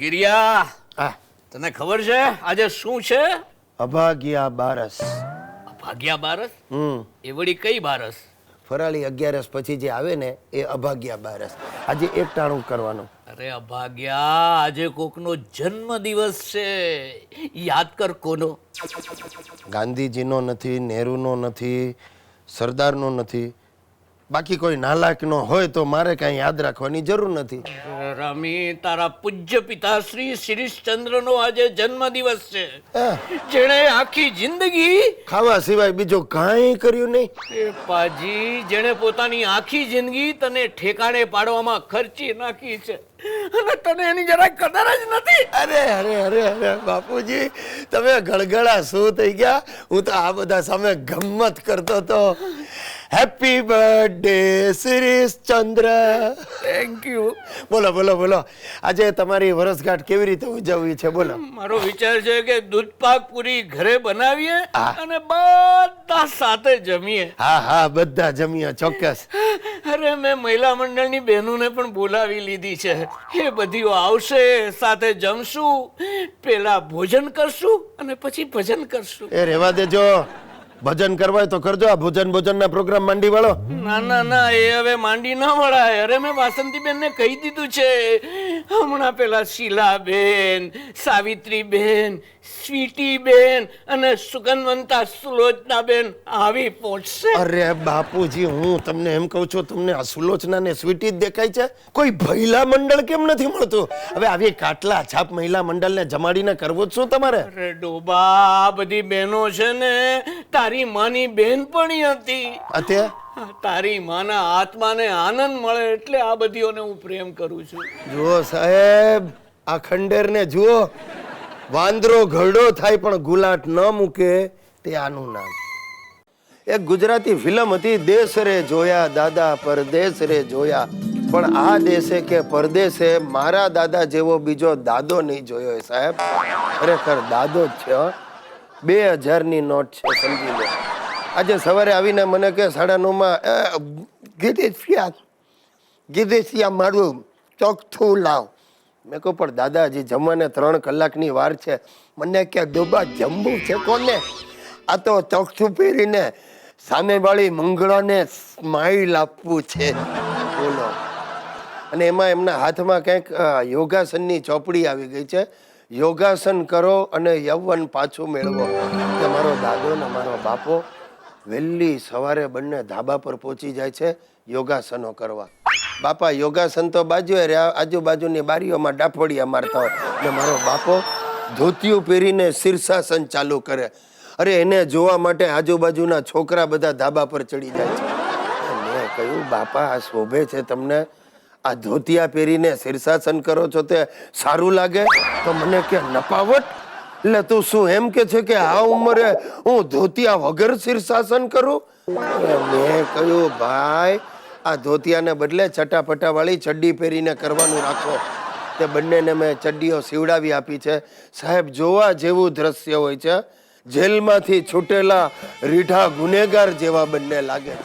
ગિરિયા, આ તને ખબર છે આજે શું છે? અભાગ્યા બારસ. અભાગ્યા બારસ? એ વળી કઈ બારસ? ફરાળી 11 પછી જે આવે ને એ અભાગ્યા બારસ. આજે એકટાણું કરવાનું. અરે અભાગ્યા, આજે કોકનો જન્મ દિવસ છે. યાદ કર કોનો? ગાંધીજીનો નથી, નહેરુનો નથી, સરદારનો નથી, બાકી કોઈ નાલાયકનો હોય તો મારે કાંઈ યાદ રાખવાની જરૂર નથી. રમી, તારા પૂજ્ય પિતાશ્રી શિરીષચંદ્રનો આજે જન્મ દિવસ છે. હા, જેણે આખી જિંદગી ખાવા સિવાય બીજું કાંઈ કર્યું નહીં. એ પાજી, જેણે પોતાની આખી જિંદગી તને ઠેકાણે પાડવામાં ખર્ચી નાખી છે અને તને એની જરાય કદર જ નથી. અરે અરે અરે અરે બાપુજી, તમે ગળગળા શું થઈ ગયા? હું તો આ બધા સામે ગમ્મત કરતો હતો. Happy birthday Shirishchandra. Thank you. બોલો બોલો બોલો, આજે તમારી વરસગાંઠ કેવી રીતે ઉજવવી છે? બોલો. મારો વિચાર છે કે દૂધપાક પૂરી ઘરે બનાવીએ હા. અને બધા સાથે જમીએ. હા હા, બધા જમીએ, ચોક્કસ. અરે, મેં મહિલા મંડળની બહેનોને પણ બોલાવી લીધી છે. એ બધીઓ આવશે, સાથે જમશું, પેલા ભોજન કરશું અને પછી ભજન કરશું. એ રહેવા દેજો, ભજન કરવા હોય તો કરજો. આ ભોજનના પ્રોગ્રામ માંડી વાળો. ના ના ના, એ હવે માંડી ન વળાય. અરે, મેં વાસંતીબેન ને કહી દીધું છે. હમણાં પેલા શીલાબેન, સાવિત્રીબેન, સ્વીટીબેન અને સુગંધવંતા સુલોચનાબેન આવી પહોંચશે. અરે બાપુજી, હું તમને એમ કહું છું, તમને આ સુલોચના ને સ્વીટી જ દેખાય છે? કોઈ મહિલા મંડળ કેમ નથી મળતું? હવે આવી કાટલા છાપ મહિલા મંડળને જમાડીને કરવું જ શું તમારે? અરે ડોબા, બધી બહેનો છે ને તારી માની બેનપણી હતી. અત્યારે તારી માના આત્માને આનંદ મળે એટલે આ બધીઓને હું પ્રેમ કરું છું. જુઓ સાહેબ, આ ખંડેરને જુઓ. વાંદરો ઘરડો થાય પણ ગુલાટ ન મૂકે, તે આનું નામ. એક ગુજરાતી ફિલ્મ હતી, દેશ રે જોયા દાદા પરદેશ રે જોયા, પણ આ દેશે કે પરદેશે મારા દાદા જેવો બીજો દાદો નહીં જોયો. સાહેબ ખરેખર દાદો જ છે. 2000 ની નોટ છે, સમજી લો. આજે સવારે આવીને મને કે 9:30 ગીધેશિયા મારું ચોખ્ઠું લાવ. મેં કહું પણ દાદા, હજી જમવાને 3 કલાકની વાર છે. મને કે ડોબા, જમવું છે કોને? આ તો ચોખ્ઠું પહેરીને સામેવાળી મંગળાને સ્માઈલ આપવું છે. બોલો. અને એમાં એમના હાથમાં કંઈક યોગાસનની ચોપડી આવી ગઈ છે. યોગાસન કરો અને યૌવન પાછું મેળવો. કે મારો દાદો ને મારો બાપો વહેલી સવારે બંને ધાબા પર પહોંચી જાય છે યોગાસનો કરવા. બાપા યોગાસન તો બાજુએ રહ્યા, આજુબાજુની બારીઓમાં ડાફોડિયા મારતા હોય, ને મારો બાપો ધોતિયું પહેરીને શીર્ષાસન ચાલુ કરે. અરે, એને જોવા માટે આજુબાજુના છોકરા બધા ધાબા પર ચડી જાય છે. મેં કહ્યું, બાપા આ શોભે છે તમને? આ ધોતિયા પહેરીને શીર્ષાસન કરો છો તે સારું લાગે? તો મને કે નપાવટ. એટલે તું શું એમ કે છે કે આ ઉંમરે હું ધોતિયા વગર શીર્ષાસન કરું? મેં કહ્યું, ભાઈ આ ધોતિયાને બદલે ચટાપટા વાળી ચડ્ડી પહેરીને કરવાનું રાખો. તે બંનેને મેં ચડ્ડીઓ સીવડાવી આપી છે. સાહેબ, જોવા જેવું દ્રશ્ય હોય છે. જેલમાંથી છૂટેલા રીઢા ગુનેગાર જેવા બંને લાગે છે.